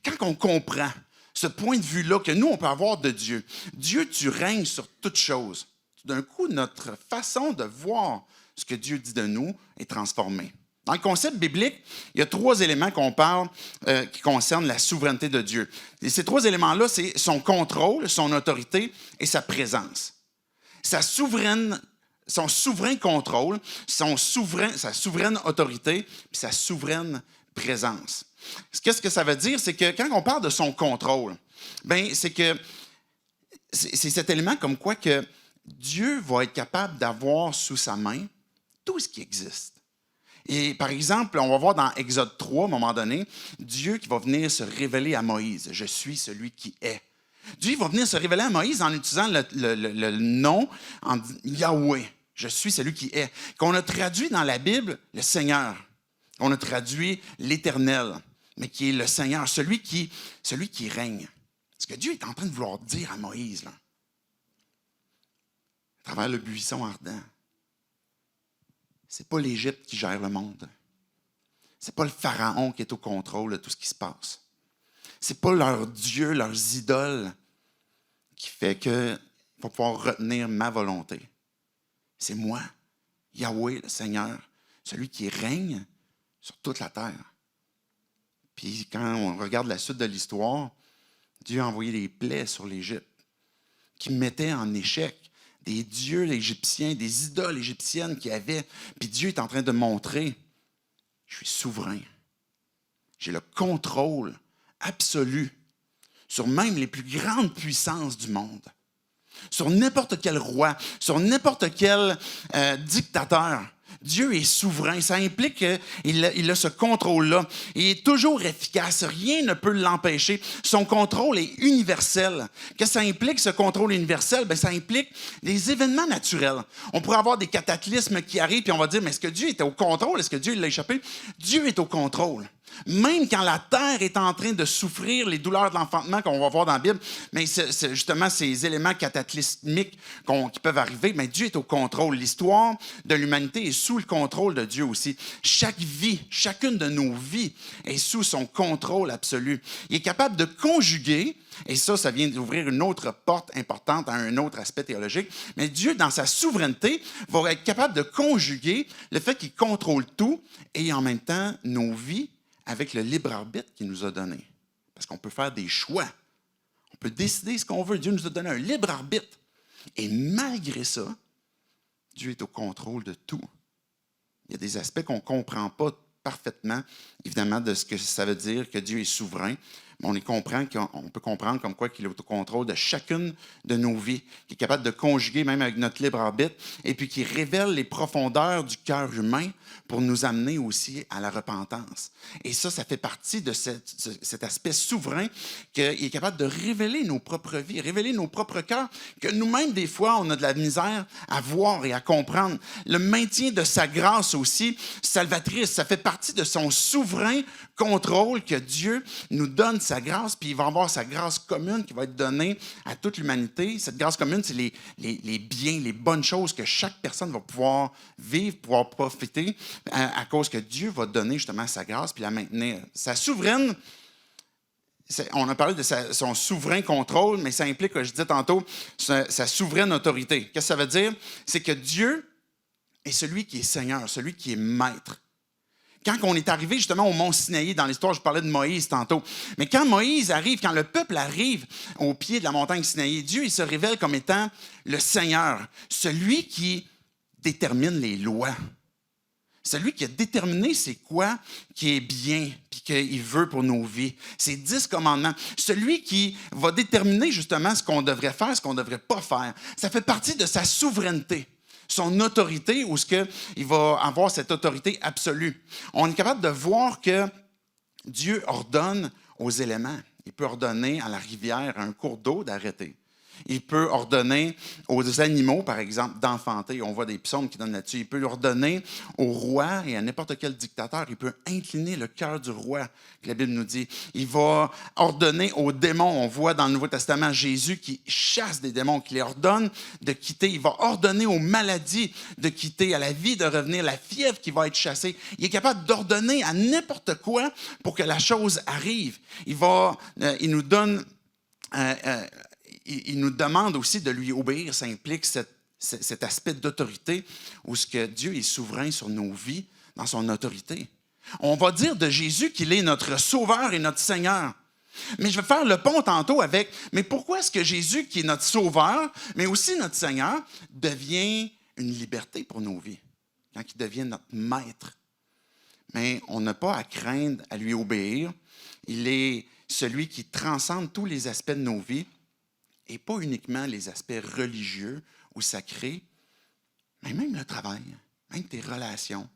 Quand on comprend ce point de vue-là que nous, on peut avoir de Dieu, Dieu, tu règnes sur toute chose. D'un coup, notre façon de voir ce que Dieu dit de nous est transformée. Dans le concept biblique, il y a trois éléments qu'on parle qui concernent la souveraineté de Dieu. Et ces trois éléments-là, c'est son contrôle, son autorité et sa présence. Son souverain contrôle, sa souveraine autorité puis sa souveraine présence. Qu'est-ce que ça veut dire? C'est que quand on parle de son contrôle, c'est que c'est cet élément comme quoi que Dieu va être capable d'avoir sous sa main tout ce qui existe. Et par exemple, on va voir dans Exode 3, à un moment donné, Dieu qui va venir se révéler à Moïse. « Je suis celui qui est ». Dieu va venir se révéler à Moïse en utilisant le nom en Yahweh. « Je suis celui qui est ». Qu'on a traduit dans la Bible le Seigneur. On a traduit l'Éternel, mais qui est le Seigneur, celui qui règne. Ce que Dieu est en train de vouloir dire à Moïse, là, à travers le buisson ardent. Ce n'est pas l'Égypte qui gère le monde. Ce n'est pas le Pharaon qui est au contrôle de tout ce qui se passe. Ce n'est pas leur Dieu, leurs idoles qui fait qu'il va pouvoir retenir ma volonté. C'est moi, Yahweh, le Seigneur, celui qui règne sur toute la terre. Puis quand on regarde la suite de l'histoire, Dieu a envoyé des plaies sur l'Égypte qui mettaient en échec des dieux égyptiens, des idoles égyptiennes qu'il y avait. Puis Dieu est en train de montrer, je suis souverain. J'ai le contrôle absolu sur même les plus grandes puissances du monde. Sur n'importe quel roi, sur n'importe quel dictateur. Dieu est souverain. Ça implique qu'il a ce contrôle-là. Il est toujours efficace. Rien ne peut l'empêcher. Son contrôle est universel. Qu'est-ce que ça implique, ce contrôle universel? Bien, ça implique des événements naturels. On pourrait avoir des cataclysmes qui arrivent, puis on va dire, mais est-ce que Dieu était au contrôle? Est-ce que Dieu l'a échappé? Dieu est au contrôle. Même quand la terre est en train de souffrir les douleurs de l'enfantement qu'on va voir dans la Bible, mais c'est justement ces éléments cataclysmiques qui peuvent arriver, mais Dieu est au contrôle. L'histoire de l'humanité est sous le contrôle de Dieu aussi. Chaque vie, chacune de nos vies est sous son contrôle absolu. Il est capable de conjuguer, et ça vient d'ouvrir une autre porte importante à un autre aspect théologique, mais Dieu, dans sa souveraineté, va être capable de conjuguer le fait qu'il contrôle tout et en même temps nos vies avec le libre arbitre qu'il nous a donné. Parce qu'on peut faire des choix. On peut décider ce qu'on veut. Dieu nous a donné un libre arbitre. Et malgré ça, Dieu est au contrôle de tout. Il y a des aspects qu'on ne comprend pas parfaitement, évidemment, de ce que ça veut dire que Dieu est souverain. Mais on peut comprendre comme quoi qu'il est au contrôle de chacune de nos vies, qui est capable de conjuguer même avec notre libre arbitre, et puis qui révèle les profondeurs du cœur humain pour nous amener aussi à la repentance. Et ça fait partie de cet aspect souverain qu'il est capable de révéler nos propres vies, révéler nos propres cœurs, que nous-mêmes, des fois, on a de la misère à voir et à comprendre. Le maintien de sa grâce aussi, salvatrice, ça fait partie de son souverain contrôle que Dieu nous donne sa grâce, puis il va avoir sa grâce commune qui va être donnée à toute l'humanité. Cette grâce commune, c'est les biens, les bonnes choses que chaque personne va pouvoir vivre, pouvoir profiter, à cause que Dieu va donner justement sa grâce, puis la maintenir. Sa souveraine, on a parlé de son souverain contrôle, mais ça implique, comme je disais tantôt, sa souveraine autorité. Qu'est-ce que ça veut dire? C'est que Dieu est celui qui est Seigneur, celui qui est maître. Quand on est arrivé justement au mont Sinaï, dans l'histoire, je parlais de Moïse tantôt, mais quand Moïse arrive, quand le peuple arrive au pied de la montagne Sinaï, Dieu il se révèle comme étant le Seigneur, celui qui détermine les lois. Celui qui a déterminé c'est quoi qui est bien puis qu'il veut pour nos vies. Ces 10 commandements. Celui qui va déterminer justement ce qu'on devrait faire, ce qu'on ne devrait pas faire. Ça fait partie de sa souveraineté. Son autorité, ou ce qu'il va avoir cette autorité absolue. On est capable de voir que Dieu ordonne aux éléments. Il peut ordonner à la rivière, à un cours d'eau d'arrêter. Il peut ordonner aux animaux, par exemple, d'enfanter. On voit des psaumes qui donnent là-dessus. Il peut ordonner au roi et à n'importe quel dictateur. Il peut incliner le cœur du roi, que la Bible nous dit. Il va ordonner aux démons. On voit dans le Nouveau Testament Jésus qui chasse des démons, qui les ordonne de quitter. Il va ordonner aux maladies de quitter, à la vie de revenir, la fièvre qui va être chassée. Il est capable d'ordonner à n'importe quoi pour que la chose arrive. Il nous donne... il nous demande aussi de lui obéir. Ça implique cet aspect d'autorité où ce que Dieu est souverain sur nos vies, dans son autorité. On va dire de Jésus qu'il est notre Sauveur et notre Seigneur. Mais je vais faire le pont tantôt avec, mais pourquoi est-ce que Jésus, qui est notre Sauveur, mais aussi notre Seigneur, devient une liberté pour nos vies, quand il devient notre Maître? Mais on n'a pas à craindre à lui obéir. Il est celui qui transcende tous les aspects de nos vies, et pas uniquement les aspects religieux ou sacrés, mais même le travail, même tes relations.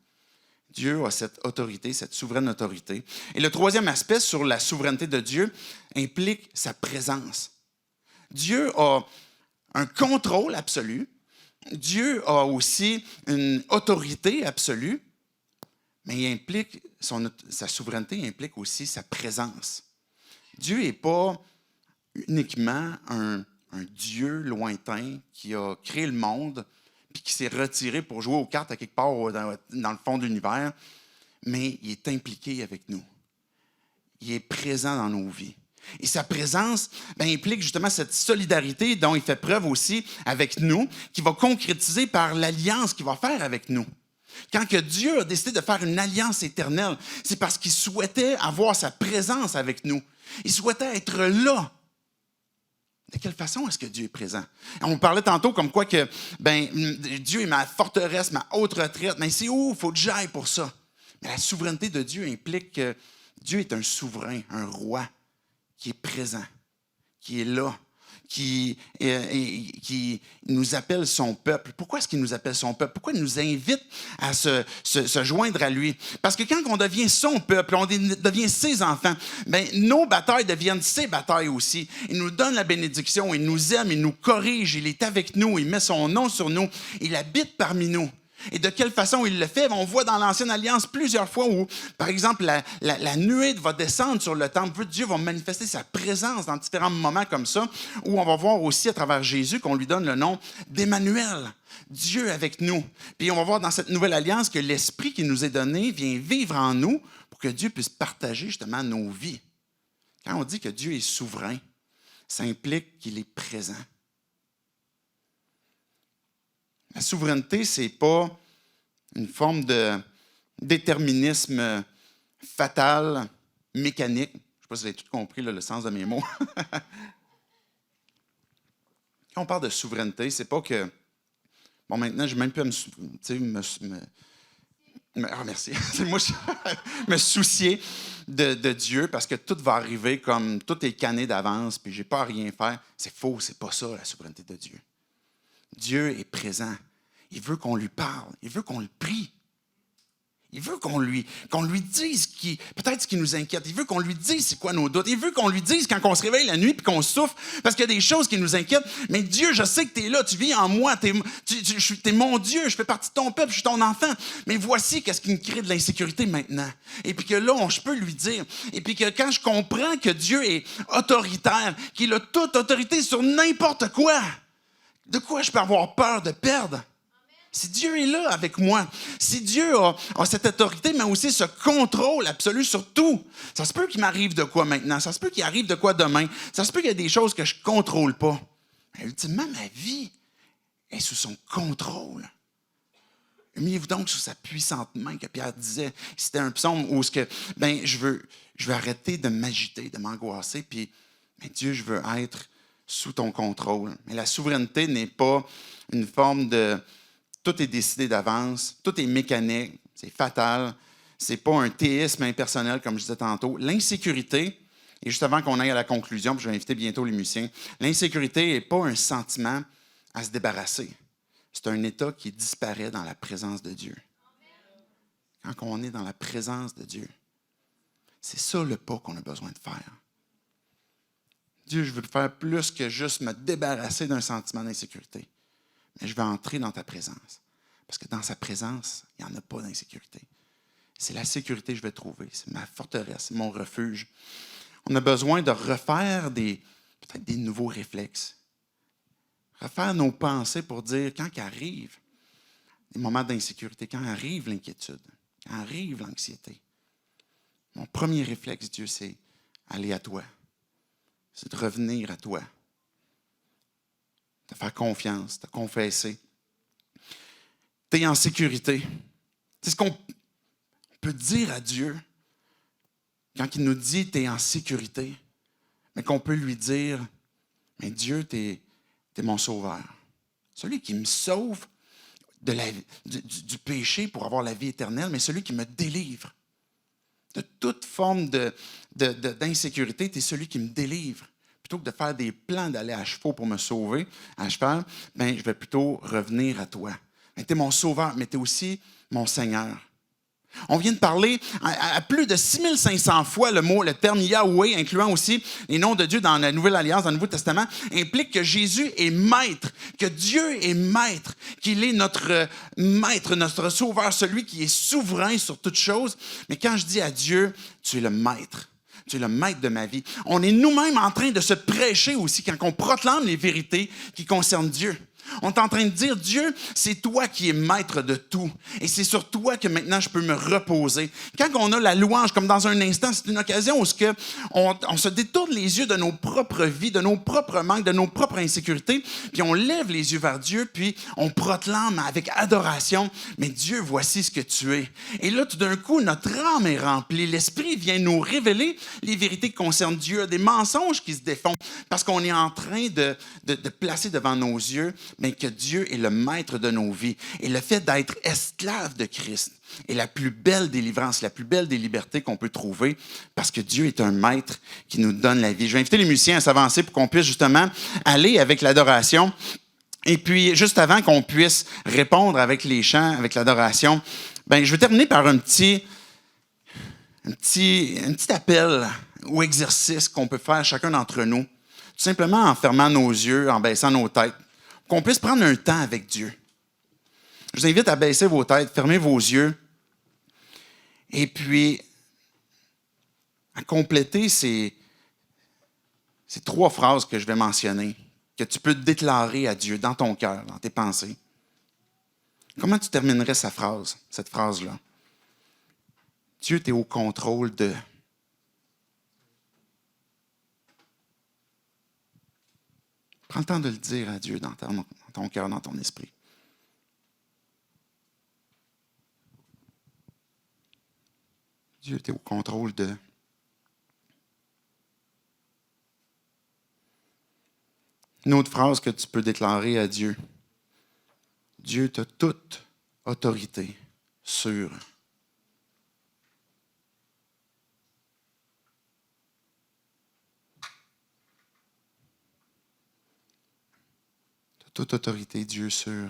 Dieu a cette autorité, cette souveraine autorité. Et le troisième aspect sur la souveraineté de Dieu implique sa présence. Dieu a un contrôle absolu. Dieu a aussi une autorité absolue, mais sa souveraineté implique aussi sa présence. Dieu n'est pas uniquement un Dieu lointain qui a créé le monde puis qui s'est retiré pour jouer aux cartes à quelque part dans le fond de l'univers, mais il est impliqué avec nous. Il est présent dans nos vies. Et sa présence implique justement cette solidarité dont il fait preuve aussi avec nous, qui va concrétiser par l'alliance qu'il va faire avec nous. Quand que Dieu a décidé de faire une alliance éternelle, c'est parce qu'il souhaitait avoir sa présence avec nous. Il souhaitait être là. De quelle façon est-ce que Dieu est présent? On parlait tantôt comme quoi que Dieu est ma forteresse, ma haute retraite. Mais c'est où? Il faut que j'aille pour ça. Mais la souveraineté de Dieu implique que Dieu est un souverain, un roi qui est présent, qui est là, qui nous appelle son peuple. Pourquoi est-ce qu'il nous appelle son peuple? Pourquoi il nous invite à se joindre à lui? Parce que quand on devient son peuple, on devient ses enfants, nos batailles deviennent ses batailles aussi. Il nous donne la bénédiction, il nous aime, il nous corrige, il est avec nous, il met son nom sur nous, il habite parmi nous. Et de quelle façon il le fait? On voit dans l'Ancienne Alliance plusieurs fois où, par exemple, la nuée va descendre sur le temple. Dieu va manifester sa présence dans différents moments comme ça, où on va voir aussi à travers Jésus qu'on lui donne le nom d'Emmanuel, Dieu avec nous. Puis on va voir dans cette nouvelle alliance que l'Esprit qui nous est donné vient vivre en nous pour que Dieu puisse partager justement nos vies. Quand on dit que Dieu est souverain, ça implique qu'il est présent. La souveraineté, ce n'est pas une forme de déterminisme fatal, mécanique. Je ne sais pas si vous avez tout compris le sens de mes mots. Quand on parle de souveraineté, c'est pas que... Bon, maintenant, je n'ai même plus merci. Moi, me soucier de Dieu parce que tout va arriver comme tout est canné d'avance puis je n'ai pas à rien faire. C'est faux, c'est pas ça la souveraineté de Dieu. Dieu est présent. Il veut qu'on lui parle. Il veut qu'on le prie. Il veut qu'on lui dise peut-être ce qui nous inquiète. Il veut qu'on lui dise c'est quoi nos doutes. Il veut qu'on lui dise quand on se réveille la nuit et qu'on souffre parce qu'il y a des choses qui nous inquiètent. Mais Dieu, je sais que tu es là, tu vis en moi, tu es mon Dieu, je fais partie de ton peuple, je suis ton enfant. Mais voici qu'est-ce qui me crée de l'insécurité maintenant. Et puis que là, je peux lui dire. Et puis que quand je comprends que Dieu est autoritaire, qu'il a toute autorité sur n'importe quoi, de quoi je peux avoir peur de perdre? Si Dieu est là avec moi, si Dieu a cette autorité, mais aussi ce contrôle absolu sur tout, ça se peut qu'il m'arrive de quoi maintenant, ça se peut qu'il arrive de quoi demain, ça se peut qu'il y a des choses que je ne contrôle pas. Mais ultimement, ma vie est sous son contrôle. Humiliez-vous donc sous sa puissante main, que Pierre disait. C'était un psaume où je veux arrêter de m'agiter, de m'angoisser, puis Dieu, je veux être sous ton contrôle. Mais la souveraineté n'est pas une forme de... Tout est décidé d'avance, tout est mécanique, c'est fatal. Ce n'est pas un théisme impersonnel, comme je disais tantôt. L'insécurité, et juste avant qu'on aille à la conclusion, puis je vais inviter bientôt les musiciens, l'insécurité n'est pas un sentiment à se débarrasser. C'est un état qui disparaît dans la présence de Dieu. Quand on est dans la présence de Dieu, c'est ça le pas qu'on a besoin de faire. Dieu, je veux faire plus que juste me débarrasser d'un sentiment d'insécurité. Mais je vais entrer dans ta présence. Parce que dans sa présence, il n'y en a pas d'insécurité. C'est la sécurité que je vais trouver. C'est ma forteresse, c'est mon refuge. On a besoin de refaire peut-être des nouveaux réflexes. Refaire nos pensées pour dire, quand arrivent des moments d'insécurité, quand arrive l'inquiétude, quand arrive l'anxiété, mon premier réflexe, Dieu, c'est aller à toi. C'est de revenir à toi. De faire confiance, de confesser. Tu es en sécurité. C'est ce qu'on peut dire à Dieu quand il nous dit tu es en sécurité, mais qu'on peut lui dire, mais Dieu, tu es mon sauveur. Celui qui me sauve du péché pour avoir la vie éternelle, mais celui qui me délivre de toute forme d'insécurité, tu es celui qui me délivre. Plutôt que de faire des plans d'aller à cheval pour me sauver, à cheval, je vais plutôt revenir à toi. Tu es mon sauveur, mais tu es aussi mon Seigneur. On vient de parler à plus de 6500 fois le terme Yahweh, incluant aussi les noms de Dieu dans la Nouvelle Alliance, dans le Nouveau Testament, implique que Jésus est maître, que Dieu est maître, qu'il est notre maître, notre sauveur, celui qui est souverain sur toutes choses. Mais quand je dis à Dieu, tu es le maître. Tu es le maître de ma vie. On est nous-mêmes en train de se prêcher aussi quand on proclame les vérités qui concernent Dieu. On est en train de dire, Dieu, c'est toi qui es maître de tout. Et c'est sur toi que maintenant je peux me reposer. Quand on a la louange, comme dans un instant, c'est une occasion où on se détourne les yeux de nos propres vies, de nos propres manques, de nos propres insécurités, puis on lève les yeux vers Dieu, puis on proclame avec adoration, mais Dieu, voici ce que tu es. Et là, tout d'un coup, notre âme est remplie. L'Esprit vient nous révéler les vérités qui concernent Dieu, des mensonges qui se défont, parce qu'on est en train de placer devant nos yeux, mais que Dieu est le maître de nos vies. Et le fait d'être esclave de Christ est la plus belle délivrance, la plus belle des libertés qu'on peut trouver, parce que Dieu est un maître qui nous donne la vie. Je vais inviter les musiciens à s'avancer pour qu'on puisse justement aller avec l'adoration. Et puis, juste avant qu'on puisse répondre avec les chants, avec l'adoration, ben, je vais terminer par un petit appel ou exercice qu'on peut faire chacun d'entre nous, tout simplement en fermant nos yeux, en baissant nos têtes, qu'on puisse prendre un temps avec Dieu. Je vous invite à baisser vos têtes, fermer vos yeux, et puis à compléter ces 3 phrases que je vais mentionner, que tu peux déclarer à Dieu dans ton cœur, dans tes pensées. Comment tu terminerais cette phrase-là? Dieu, tu es au contrôle de... Prends le temps de le dire à Dieu dans ton cœur, dans ton esprit. Dieu, tu es au contrôle de... Une autre phrase que tu peux déclarer à Dieu. Dieu, tu as toute autorité sur... Toute autorité, Dieu, sur...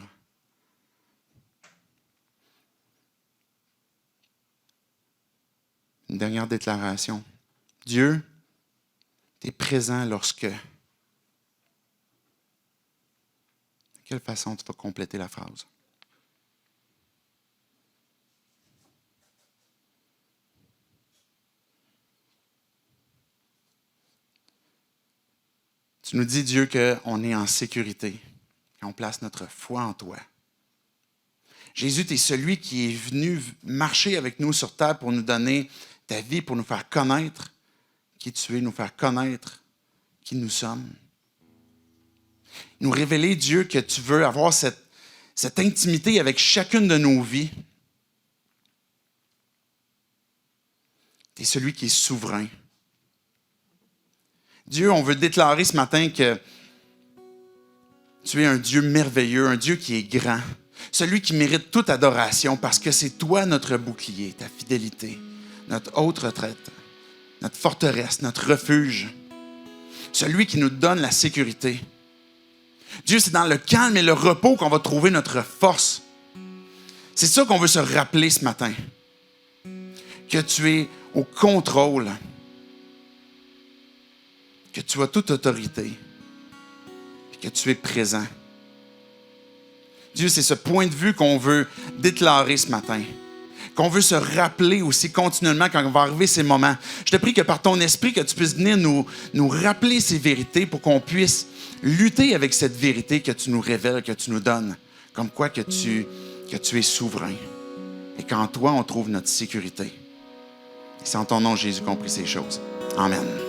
Une dernière déclaration. Dieu, tu es présent lorsque... De quelle façon tu vas compléter la phrase? Tu nous dis, Dieu, qu'on est en sécurité, qu'on place notre foi en toi. Jésus, tu es celui qui est venu marcher avec nous sur terre pour nous donner ta vie, pour nous faire connaître qui tu es, nous faire connaître qui nous sommes. Nous révéler, Dieu, que tu veux avoir cette intimité avec chacune de nos vies. Tu es celui qui est souverain. Dieu, on veut déclarer ce matin que tu es un Dieu merveilleux, un Dieu qui est grand, celui qui mérite toute adoration parce que c'est toi notre bouclier, ta fidélité, notre haute retraite, notre forteresse, notre refuge, celui qui nous donne la sécurité. Dieu, c'est dans le calme et le repos qu'on va trouver notre force. C'est ça qu'on veut se rappeler ce matin, que tu es au contrôle, que tu as toute autorité, et que tu es présent. Dieu, c'est ce point de vue qu'on veut déclarer ce matin, qu'on veut se rappeler aussi continuellement quand va arriver ces moments. Je te prie que par ton esprit, que tu puisses venir nous rappeler ces vérités pour qu'on puisse lutter avec cette vérité que tu nous révèles, que tu nous donnes, comme quoi que tu es souverain et qu'en toi, on trouve notre sécurité. Et c'est en ton nom, Jésus, qu'on prie ces choses. Amen.